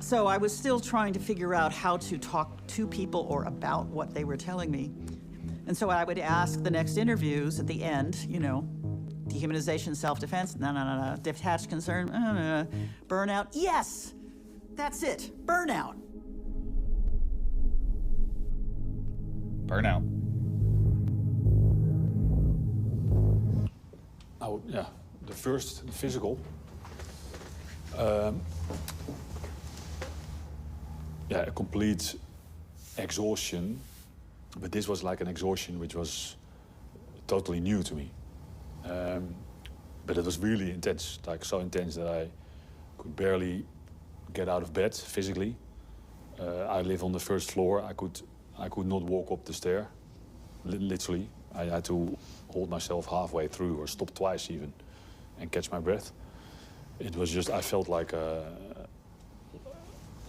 So I was still trying to figure out how to talk to people or about what they were telling me. And so I would ask the next interviews at the end, dehumanization, self-defense, no, detached concern, burnout, yes, that's it, burnout. Burnout. Oh, yeah, the first physical. A complete exhaustion, but this was like an exhaustion which was totally new to me. But it was really intense, like so intense that I could barely get out of bed physically. I live on the first floor. I could not walk up the stair, literally. I had to hold myself halfway through or stop twice even and catch my breath. It was just, I felt like a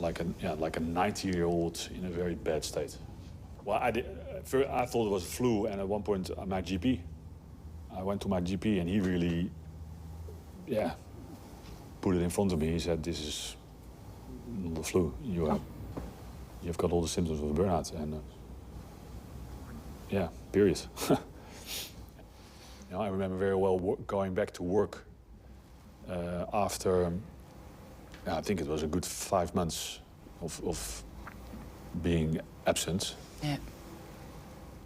90-year-old in a very bad state. Well, I thought it was flu, and at one point my GP. I went to my GP and he really, put it in front of me. He said, "This is not the flu. You've got all the symptoms of burnout." And period. I remember very well going back to work after, I think it was a good 5 months of being absent. Yeah.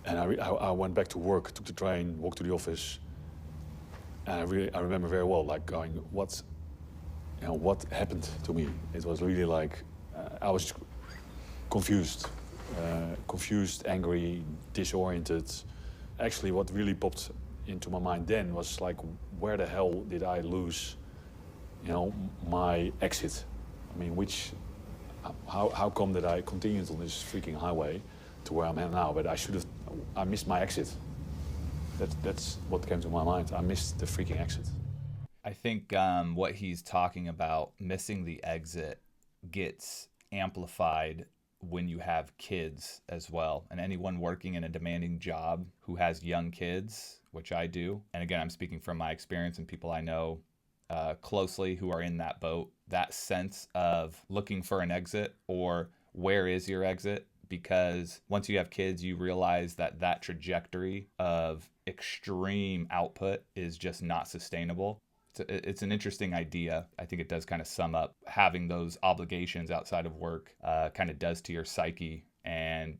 And I went back to work, took the train, walked to the office, and I remember very well, like going, what happened to me? It was really like I was confused, angry, disoriented. Actually, what really popped into my mind then was like, where the hell did I lose, my exit? I mean, how come that I continued on this freaking highway to where I'm at now? But I missed my exit. That's what came to my mind. I missed the freaking exit. I think what he's talking about, missing the exit, gets amplified when you have kids as well. And anyone working in a demanding job who has young kids, which I do, and again, I'm speaking from my experience and people I know closely who are in that boat, that sense of looking for an exit or where is your exit? Because once you have kids, you realize that trajectory of extreme output is just not sustainable. It's an interesting idea. I think it does kind of sum up having those obligations outside of work kind of does to your psyche. And,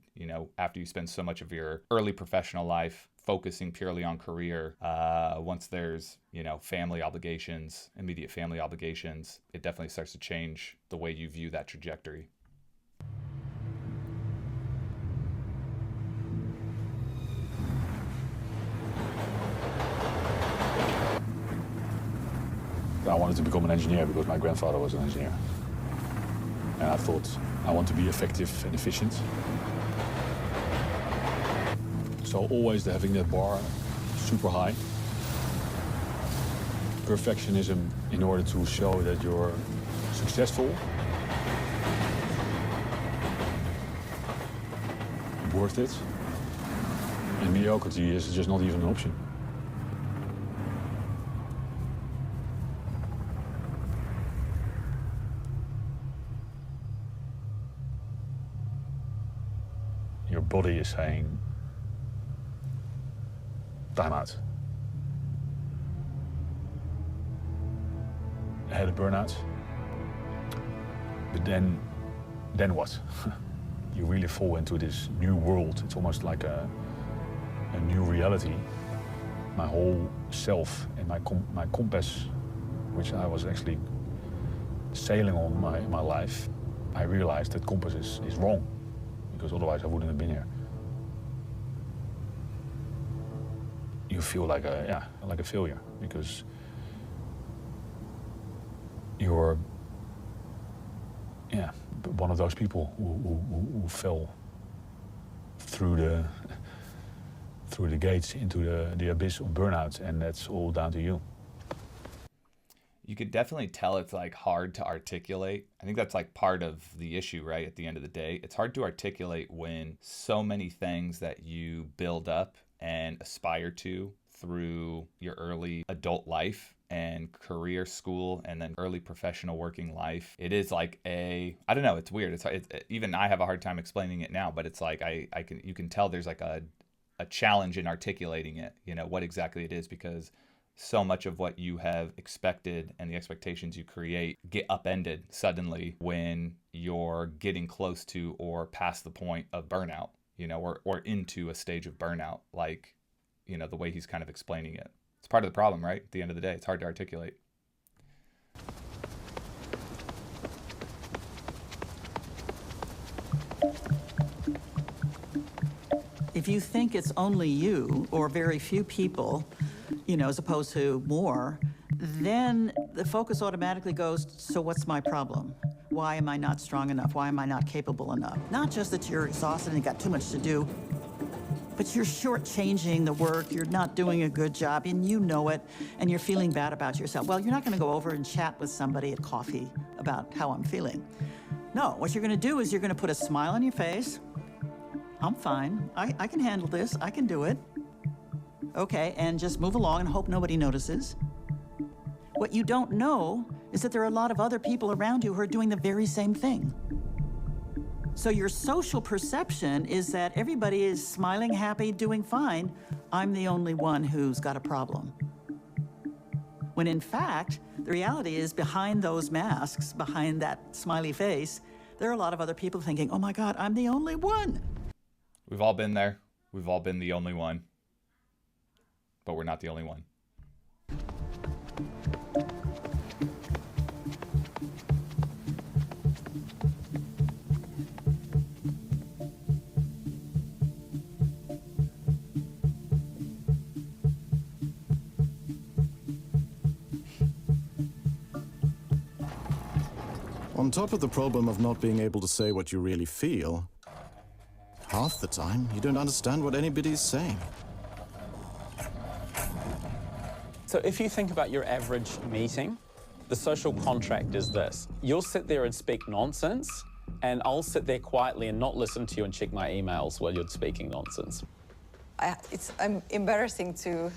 after you spend so much of your early professional life focusing purely on career, once there's, family obligations, immediate family obligations, it definitely starts to change the way you view that trajectory. I wanted to become an engineer because my grandfather was an engineer. And I thought, I want to be effective and efficient. So always having that bar super high. Perfectionism in order to show that you're successful. Worth it. And mediocrity is just not even an option. Your body is saying, time out. I had a burnout, but then what? You really fall into this new world. It's almost like a new reality. My whole self and my compass, which I was actually sailing on my life, I realized that compass is wrong, because otherwise I wouldn't have been here. You feel like a failure because you're one of those people who fell through the gates into the abyss of burnout, and that's all down to you. You could definitely tell it's like hard to articulate. I think that's like part of the issue, right? At the end of the day, it's hard to articulate when so many things that you build up and aspire to through your early adult life and career school and then early professional working life, it is like I don't know, it's weird. Even I have a hard time explaining it now, but it's like you can tell there's like a challenge in articulating it, what exactly it is, because so much of what you have expected and the expectations you create get upended suddenly when you're getting close to or past the point of burnout, or into a stage of burnout, like, the way he's kind of explaining it. It's part of the problem, right? At the end of the day, it's hard to articulate. If you think it's only you or very few people, as opposed to more, then the focus automatically goes, so what's my problem? Why am I not strong enough? Why am I not capable enough? Not just that you're exhausted and got too much to do, but you're shortchanging the work, you're not doing a good job, and you know it, and you're feeling bad about yourself. Well, you're not gonna go over and chat with somebody at coffee about how I'm feeling. No, what you're gonna do is you're gonna put a smile on your face. I'm fine, I can handle this, I can do it. Okay, and just move along and hope nobody notices. What you don't know is that there are a lot of other people around you who are doing the very same thing. So your social perception is that everybody is smiling, happy, doing fine. I'm the only one who's got a problem. When in fact, the reality is behind those masks, behind that smiley face, there are a lot of other people thinking, oh my God, I'm the only one. We've all been there. We've all been the only one. But we're not the only one. On top of the problem of not being able to say what you really feel, half the time you don't understand what anybody's saying. So if you think about your average meeting, the social contract is this. You'll sit there and speak nonsense, and I'll sit there quietly and not listen to you and check my emails while you're speaking nonsense. It's embarrassing to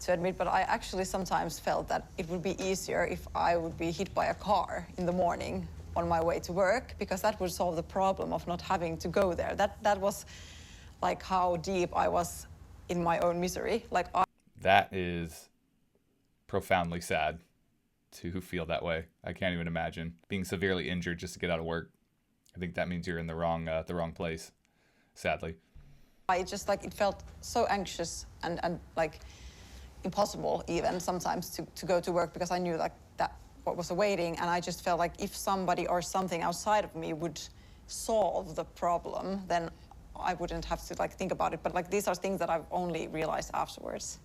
admit, but I actually sometimes felt that it would be easier if I would be hit by a car in the morning on my way to work, because that would solve the problem of not having to go there. That was like how deep I was in my own misery. That is profoundly sad to feel that way. I can't even imagine being severely injured just to get out of work. I think that means you're in the wrong place, sadly. I just it felt so anxious and like impossible even sometimes to go to work, because I knew that what was awaiting, and I just felt like if somebody or something outside of me would solve the problem, then I wouldn't have to think about it. But these are things that I've only realized afterwards.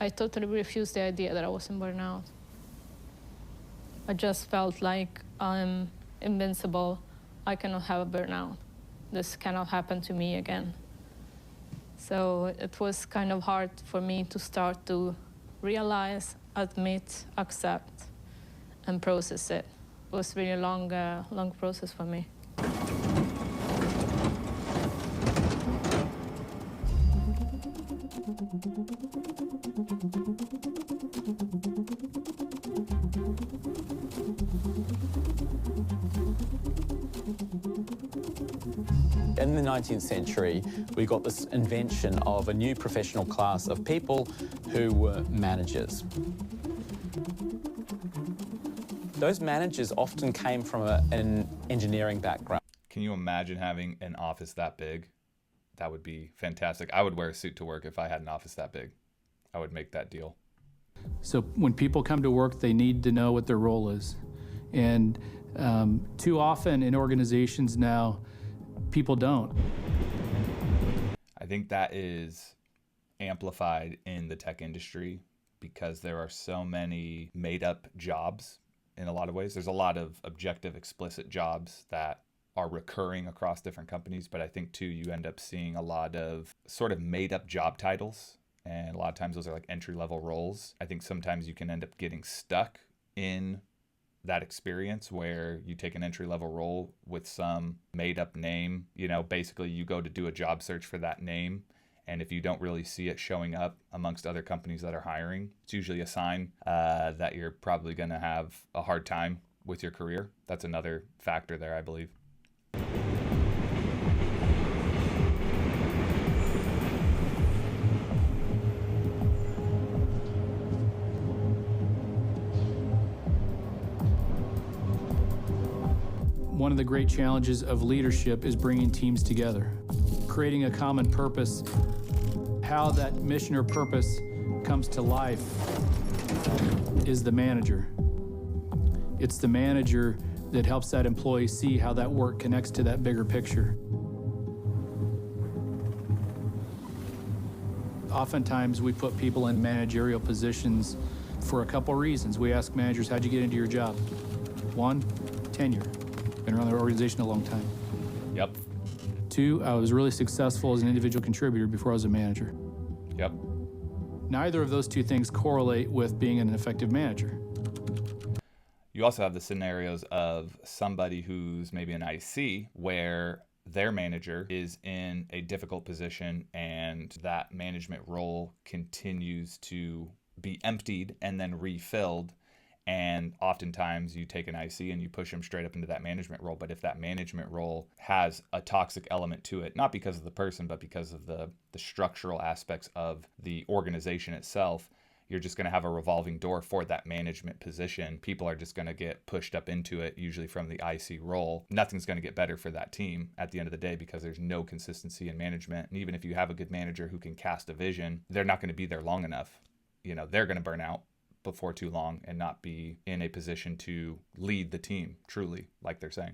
I totally refused the idea that I was in burnout. I just felt like I'm invincible. I cannot have a burnout. This cannot happen to me again. So it was kind of hard for me to start to realize, admit, accept, and process it. It was really a long process for me. In the 19th century, we got this invention of a new professional class of people who were managers. Those managers often came from an engineering background. Can you imagine having an office that big? That would be fantastic. I would wear a suit to work if I had an office that big. I would make that deal. So when people come to work, they need to know what their role is. And too often in organizations now, people don't. I think that is amplified in the tech industry because there are so many made-up jobs in a lot of ways. There's a lot of objective, explicit jobs that are recurring across different companies, but I think too you end up seeing a lot of sort of made-up job titles, and a lot of times those are like entry-level roles. I think sometimes you can end up getting stuck in that experience where you take an entry-level role with some made-up name. Basically you go to do a job search for that name, And if you don't really see it showing up amongst other companies that are hiring, it's usually a sign that you're probably going to have a hard time with your career. That's another factor there, I believe. One of the great challenges of leadership is bringing teams together, creating a common purpose. How that mission or purpose comes to life is the manager. It's the manager that helps that employee see how that work connects to that bigger picture. Oftentimes we put people in managerial positions for a couple reasons. We ask managers, how'd you get into your job? One, tenure. Been around the organization a long time. Yep. Two, I was really successful as an individual contributor before I was a manager. Yep. Neither of those two things correlate with being an effective manager. You also have the scenarios of somebody who's maybe an IC where their manager is in a difficult position and that management role continues to be emptied and then refilled. And oftentimes you take an IC and you push them straight up into that management role. But if that management role has a toxic element to it, not because of the person, but because of the structural aspects of the organization itself, you're just going to have a revolving door for that management position. People are just going to get pushed up into it, usually from the IC role. Nothing's going to get better for that team at the end of the day because there's no consistency in management. And even if you have a good manager who can cast a vision, they're not going to be there long enough. You know, they're going to burn out before too long and not be in a position to lead the team truly, like they're saying.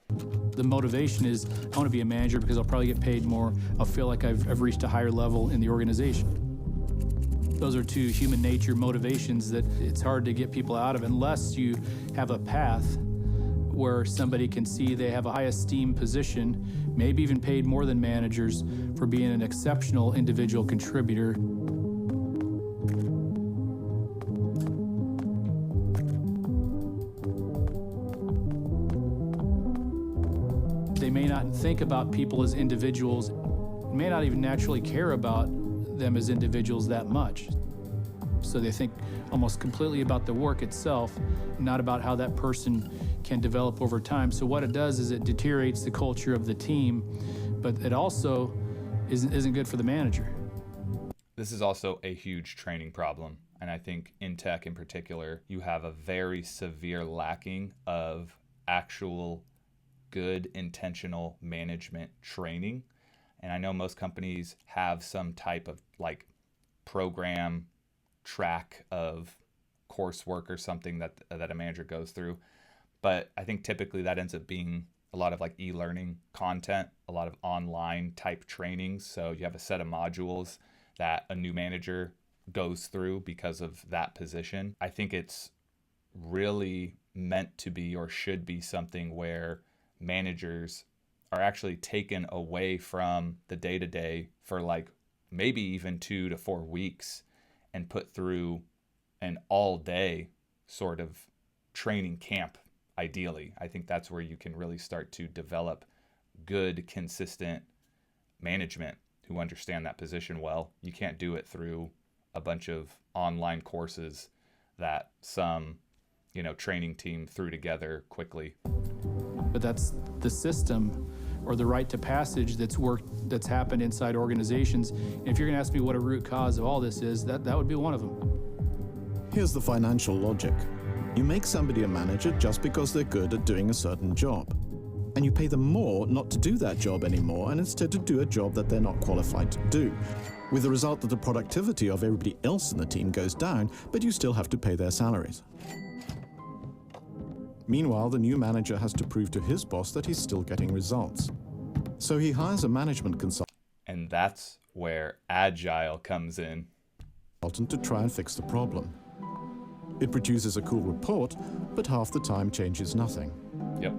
The motivation is, I want to be a manager because I'll probably get paid more. I'll feel like I've reached a higher level in the organization. Those are two human nature motivations that it's hard to get people out of unless you have a path where somebody can see they have a high esteem position, maybe even paid more than managers for being an exceptional individual contributor. They may not think about people as individuals, may not even naturally care about them as individuals that much. So they think almost completely about the work itself, not about how that person can develop over time. So what it does is it deteriorates the culture of the team, but it also isn't good for the manager. This is also a huge training problem. And I think in tech in particular, you have a very severe lacking of actual good intentional management training. And I know most companies have some type of like program track of coursework or something that a manager goes through. But I think typically that ends up being a lot of like e-learning content, a lot of online type trainings. So you have a set of modules that a new manager goes through because of that position. I think it's really meant to be or should be something where managers are actually taken away from the day-to-day for like maybe even 2 to 4 weeks and put through an all-day sort of training camp, ideally. I think that's where you can really start to develop good, consistent management who understand that position well. You can't do it through a bunch of online courses that some, training team threw together quickly. But that's the system or the rite to passage that's happened inside organizations. And if you're gonna ask me what a root cause of all this is, that would be one of them. Here's the financial logic. You make somebody a manager just because they're good at doing a certain job. And you pay them more not to do that job anymore and instead to do a job that they're not qualified to do. With the result that the productivity of everybody else in the team goes down, but you still have to pay their salaries. Meanwhile, the new manager has to prove to his boss that he's still getting results. So he hires a management consultant And that's where Agile comes in. to try and fix the problem. It produces a cool report, but half the time changes nothing. Yep.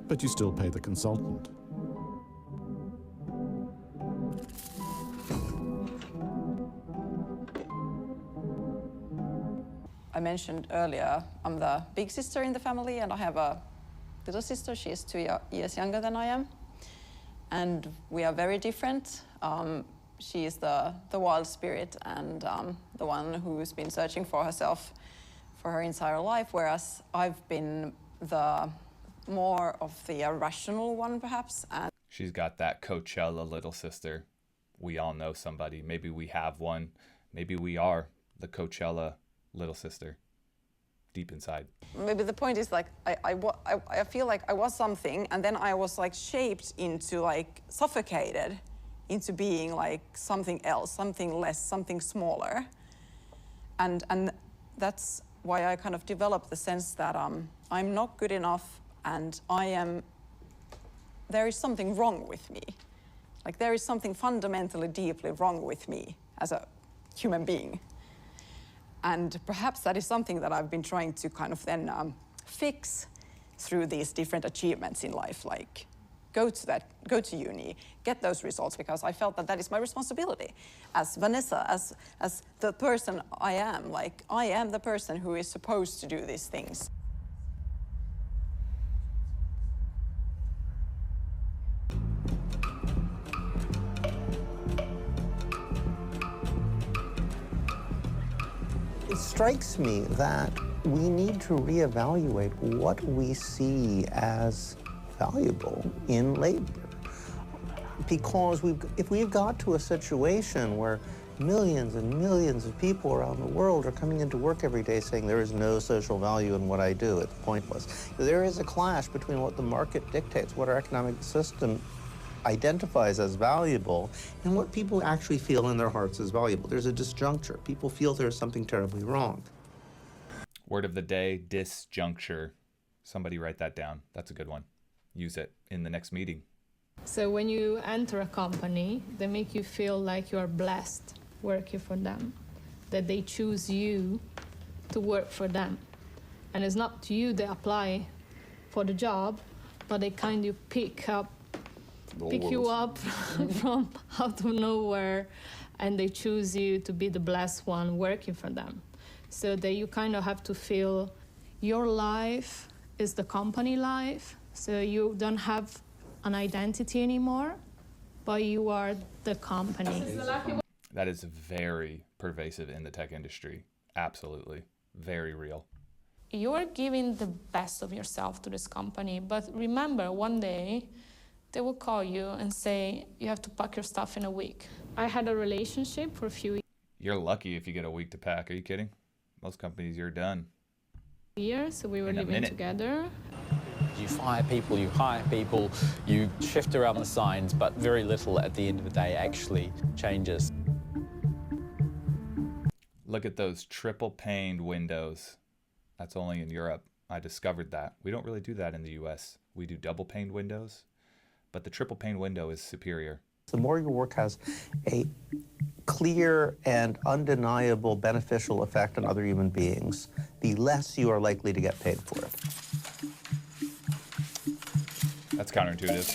But you still pay the consultant. I mentioned earlier, I'm the big sister in the family, and I have a little sister. She is 2 years younger than I am. And we are very different. she is the wild spirit and the one who's been searching for herself for her entire life, whereas I've been the more of the rational one, perhaps. And She's got that Coachella little sister. We all know somebody. Maybe we have one. Maybe we are the Coachella little sister deep inside. maybe the point is like I feel like I was something, and then I was like shaped into like suffocated into being like something else, something less, something smaller, and that's why I kind of developed the sense that I'm not good enough, and there is something wrong with me. Like there is something fundamentally deeply wrong with me as a human being. And perhaps that is something that I've been trying to kind of then fix through these different achievements in life, like go to uni, get those results, because I felt that that is my responsibility as Vanessa, as the person I am. Like I am the person who is supposed to do these things. It strikes me that we need to reevaluate what we see as valuable in labor. Because if we've got to a situation where millions and millions of people around the world are coming into work every day saying there is no social value in what I do, it's pointless. There is a clash between what the market dictates, what our economic system identifies as valuable, and what people actually feel in their hearts is valuable. There's a disjuncture. People feel there's something terribly wrong. Word of the day, disjuncture. Somebody write that down. That's a good one. Use it in the next meeting. So when you enter a company, they make you feel like you are blessed working for them, that they choose you to work for them. And it's not you they apply for the job, but they kind of pick you up from out of nowhere, and they choose you to be the blessed one working for them. So that you kind of have to feel your life is the company life, so you don't have an identity anymore, but you are the company. That is very pervasive in the tech industry. Absolutely. Very real. You're giving the best of yourself to this company, but remember, one day, they will call you and say, you have to pack your stuff in a week. I had a relationship for a few You're lucky if you get a week to pack. Are you kidding? Most companies, you're done. years, so we were In a living minute. together. You fire people, you hire people, you shift around the signs, but very little at the end of the day actually changes. Look at those triple paned windows. That's only in Europe. I discovered that. We don't really do that in the US. We do double paned windows, but the triple pane window is superior. The more your work has a clear and undeniable beneficial effect on other human beings, the less you are likely to get paid for it. That's counterintuitive.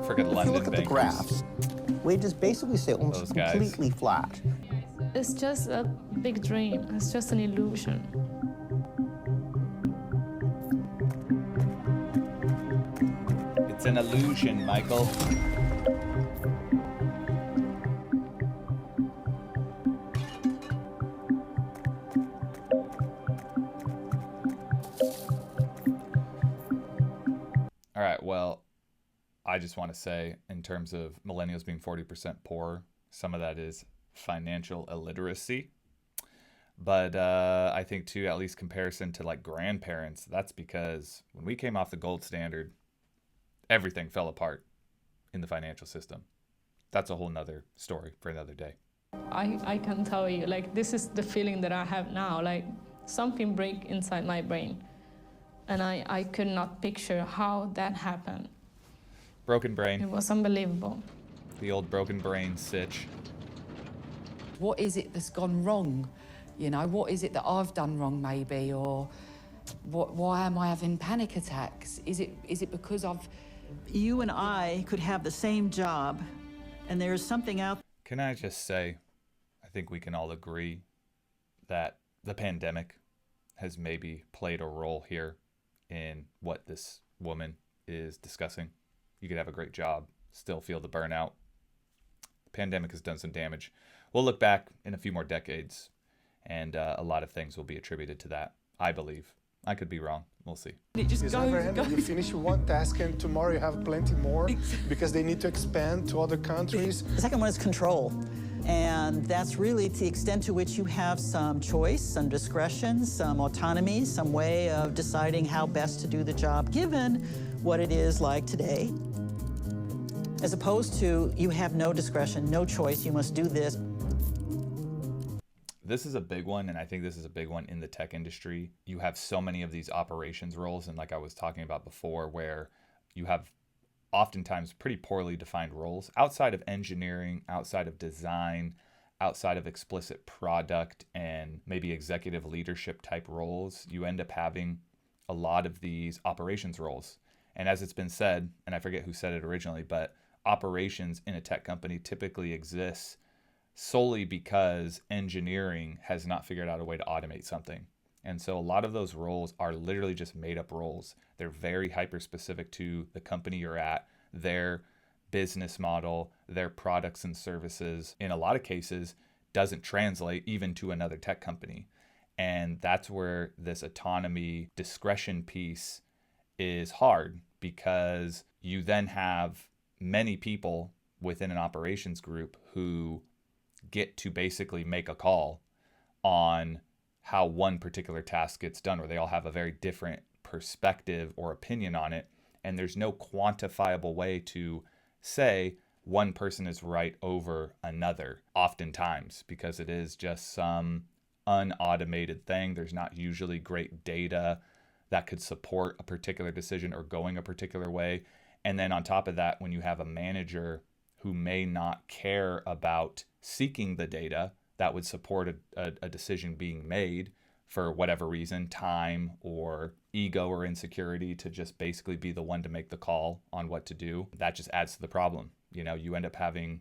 Forget If you London look at the bankers. graphs, wages basically stay almost Those guys. completely flat. It's just a big dream. It's just an illusion. It's an illusion, Michael. All right, well, I just want to say, in terms of millennials being 40% poor, some of that is financial illiteracy. But I think, too, at least comparison to like grandparents, that's because when we came off the gold standard, everything fell apart in the financial system. That's a whole nother story for another day. I can tell you, like, this is the feeling that I have now. Like, something break inside my brain. And I could not picture how that happened. Broken It brain, was unbelievable. the old broken brain sitch. What is it that's gone wrong? You know, what is it that I've done wrong maybe, or why am I having panic attacks? Is it because I've... You and I could have the same job, and there's something out Can I just say, I think we can all agree that the pandemic has maybe played a role here in what this woman is discussing. You could have a great job, still feel the burnout. The pandemic has done some damage. We'll look back in a few more decades, and a lot of things will be attributed to that, I believe. I could be wrong. We'll see. It just It's goes, never ending. You finish one task and tomorrow you have plenty more because they need to expand to other countries. The second one is control. And that's really the extent to which you have some choice, some discretion, some autonomy, some way of deciding how best to do the job, given what it is like today. As opposed to you have no discretion, no choice, you must do this. This is a big one, and I think this is a big one in the tech industry. You have so many of these operations roles, and like I was talking about before, where you have oftentimes pretty poorly defined roles outside of engineering, outside of design, outside of explicit product and maybe executive leadership type roles. You end up having a lot of these operations roles. And as it's been said, and I forget who said it originally, but operations in a tech company typically exists solely because engineering has not figured out a way to automate something. And so a lot of those roles are literally just made up roles. They're very hyper specific to the company you're at, their business model, their products and services. In a lot of cases, doesn't translate even to another tech company. And that's where this autonomy discretion piece is hard, because you then have many people within an operations group who get to basically make a call on how one particular task gets done, or they all have a very different perspective or opinion on it. And there's no quantifiable way to say one person is right over another, oftentimes, because it is just some unautomated thing. There's not usually great data that could support a particular decision or going a particular way. And then on top of that, when you have a manager who may not care about seeking the data that would support a decision being made for whatever reason, time or ego or insecurity, to just basically be the one to make the call on what to do, that just adds to the problem. You know, you end up having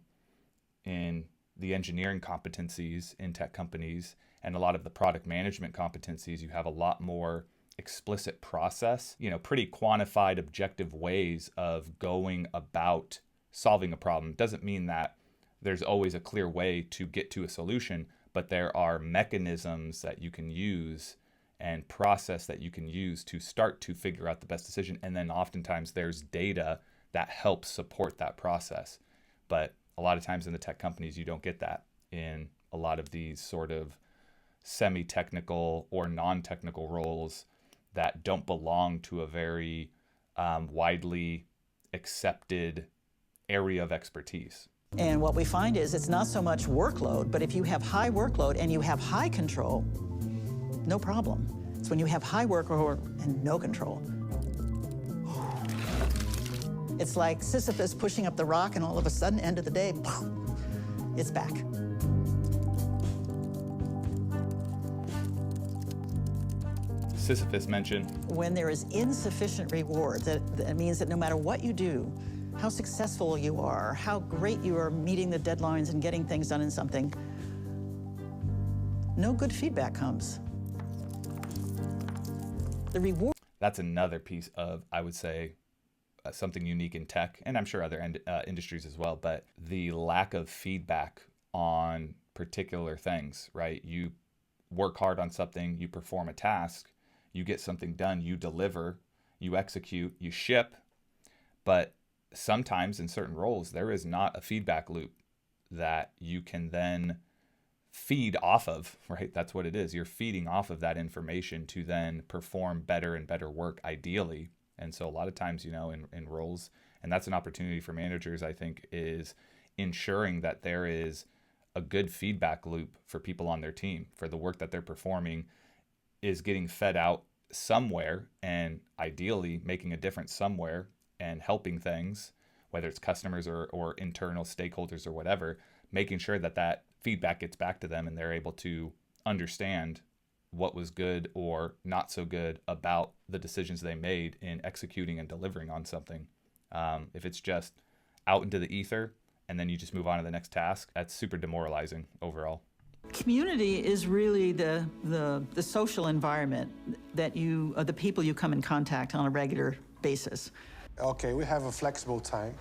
in the engineering competencies in tech companies and a lot of the product management competencies, you have a lot more explicit process, you know, pretty quantified, objective ways of going about solving a problem. Doesn't mean that there's always a clear way to get to a solution, but there are mechanisms that you can use and process that you can use to start to figure out the best decision. And then oftentimes there's data that helps support that process. But a lot of times in the tech companies, you don't get that in a lot of these sort of semi-technical or non-technical roles that don't belong to a very widely accepted area of expertise. And what we find is it's not so much workload, but if you have high workload and you have high control, no problem. It's when you have high workload and no control. It's like Sisyphus pushing up the rock, and all of a sudden, end of the day, it's back. Sisyphus mentioned. When there is insufficient reward, that means that no matter what you do, how successful you are, how great you are meeting the deadlines and getting things done in something, no good feedback comes. The reward. That's another piece of, I would say, something unique in tech, and I'm sure other industries as well, but the lack of feedback on particular things, right? You work hard on something, you perform a task, you get something done, you deliver, you execute, you ship, but sometimes in certain roles, there is not a feedback loop that you can then feed off of, right? That's what it is. You're feeding off of that information to then perform better and better work, ideally. And so a lot of times, you know, in roles, and that's an opportunity for managers, I think, is ensuring that there is a good feedback loop for people on their team, for the work that they're performing is getting fed out somewhere, and ideally making a difference somewhere and helping things, whether it's customers or internal stakeholders or whatever, making sure that that feedback gets back to them and they're able to understand what was good or not so good about the decisions they made in executing and delivering on something. If it's just out into the ether and then you just move on to the next task. That's super demoralizing overall. Community is really the social environment that you, the people you come in contact on a regular basis. Okay, we have a flexible time.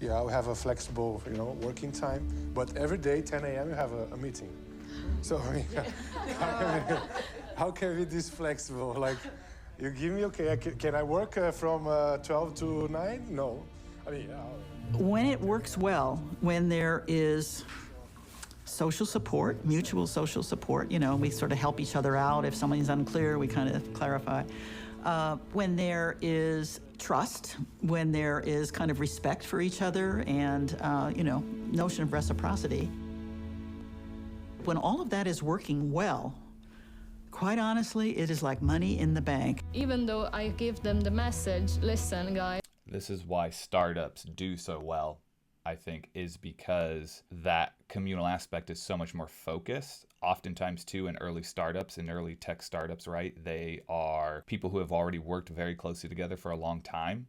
Yeah, we have a flexible, working time. But every day, 10 a.m., you have a meeting. So, I mean, how can we be this flexible? Like, you give me, okay, can I work from 12 to 9? No. I mean, When it works well, when there is social support, mutual social support, we sort of help each other out. If somebody's unclear, we kind of clarify. When there is trust, when there is kind of respect for each other and, notion of reciprocity. When all of that is working well, quite honestly, it is like money in the bank. Even though I give them the message, listen, guys. This is why startups do so well, I think, is because that communal aspect is so much more focused. Oftentimes, too, in early startups, in early tech startups, right, they are people who have already worked very closely together for a long time.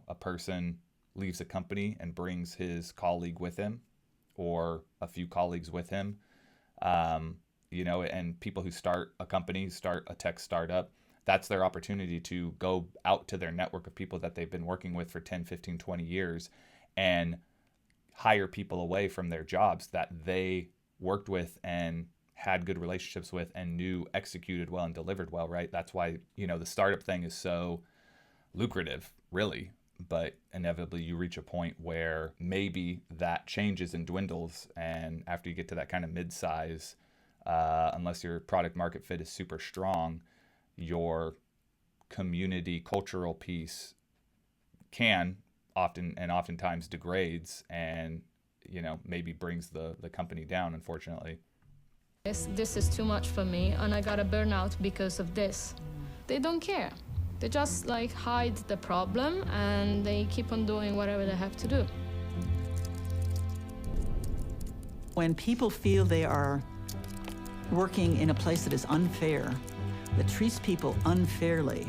A person leaves a company and brings his colleague with him or a few colleagues with him. And people who start a company, start a tech startup, that's their opportunity to go out to their network of people that they've been working with for 10, 15, 20 years and hire people away from their jobs that they worked with and had good relationships with and knew executed well and delivered well, right? That's why, the startup thing is so lucrative, really. But inevitably you reach a point where maybe that changes and dwindles. And after you get to that kind of mid-size, unless your product market fit is super strong, your community cultural piece can oftentimes degrades and, maybe brings the company down, unfortunately. This is too much for me, and I got a burnout because of this. They don't care. They just hide the problem and they keep on doing whatever they have to do. When people feel they are working in a place that is unfair, that treats people unfairly,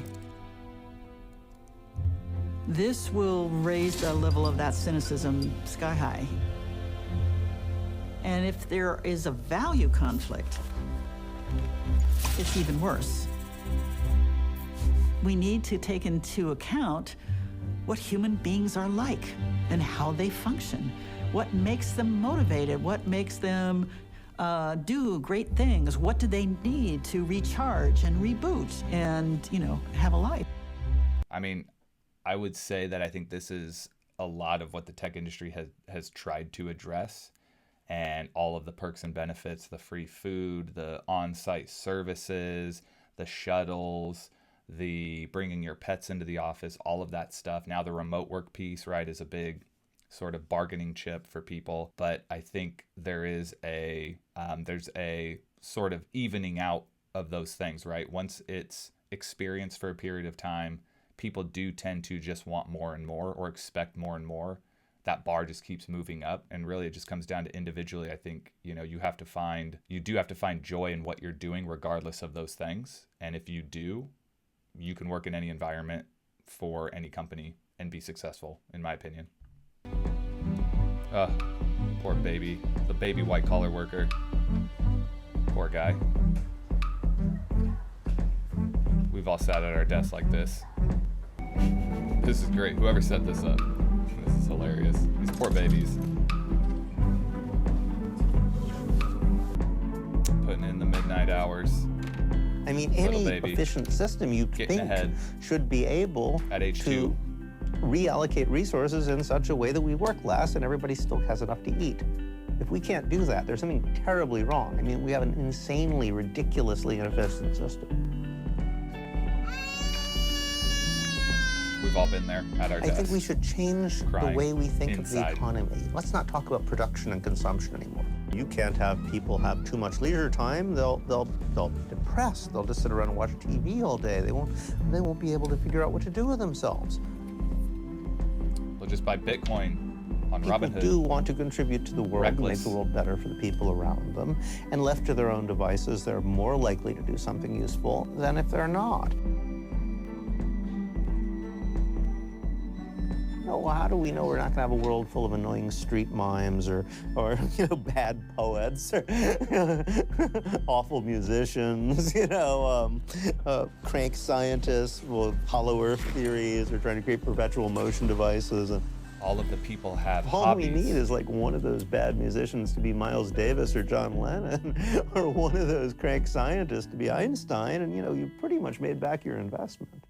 this will raise the level of that cynicism sky high. And if there is a value conflict, it's even worse. We need to take into account what human beings are like and how they function, what makes them motivated, what makes them do great things, what do they need to recharge and reboot and, have a life. I mean, I would say that I think this is a lot of what the tech industry has tried to address, and all of the perks and benefits, the free food, the on-site services, the shuttles, the bringing your pets into the office, all of that stuff. Now the remote work piece, right, is a big sort of bargaining chip for people. But I think there's a sort of evening out of those things, right? Once it's experienced for a period of time, people do tend to just want more and more or expect more and more. That bar just keeps moving up, and really it just comes down to individually. I think, you do have to find joy in what you're doing regardless of those things. And if you do, you can work in any environment for any company and be successful, in my opinion. Poor baby, the baby white collar worker. Poor guy. We've all sat at our desks like this. This is great. Whoever set this up. This is hilarious. These poor babies. Putting in the midnight hours. I mean, any efficient system you think should be able to reallocate resources in such a way that we work less and everybody still has enough to eat. If we can't do that, there's something terribly wrong. I mean, we have an insanely, ridiculously inefficient system. We've all been there at our desks. I think we should change the way we think of the economy. Let's not talk about production and consumption anymore. You can't have people have too much leisure time. They'll depress. They'll just sit around and watch TV all day. They won't be able to figure out what to do with themselves. They'll just buy Bitcoin on Robinhood. People do want to contribute to the world and make the world better for the people around them. And left to their own devices, they're more likely to do something useful than if they're not. No, how do we know we're not going to have a world full of annoying street mimes or bad poets or awful musicians, crank scientists with hollow earth theories or trying to create perpetual motion devices. And all of the people have all hobbies. we need is like one of those bad musicians to be Miles Davis or John Lennon, or one of those crank scientists to be Einstein, and you pretty much made back your investment.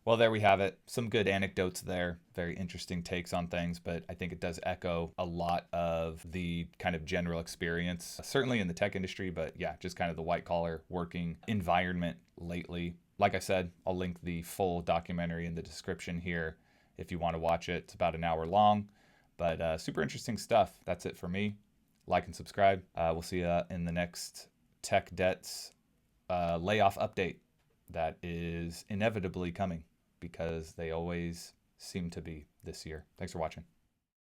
Well, there we have it. Some good anecdotes there. Very interesting takes on things, but I think it does echo a lot of the kind of general experience, certainly in the tech industry, but yeah, just kind of the white collar working environment lately. Like I said, I'll link the full documentary in the description here if you want to watch it. It's about an hour long, but super interesting stuff. That's it for me. Like and subscribe. We'll see you in the next tech debts layoff update that is inevitably coming, because they always seem to be this year. Thanks for watching.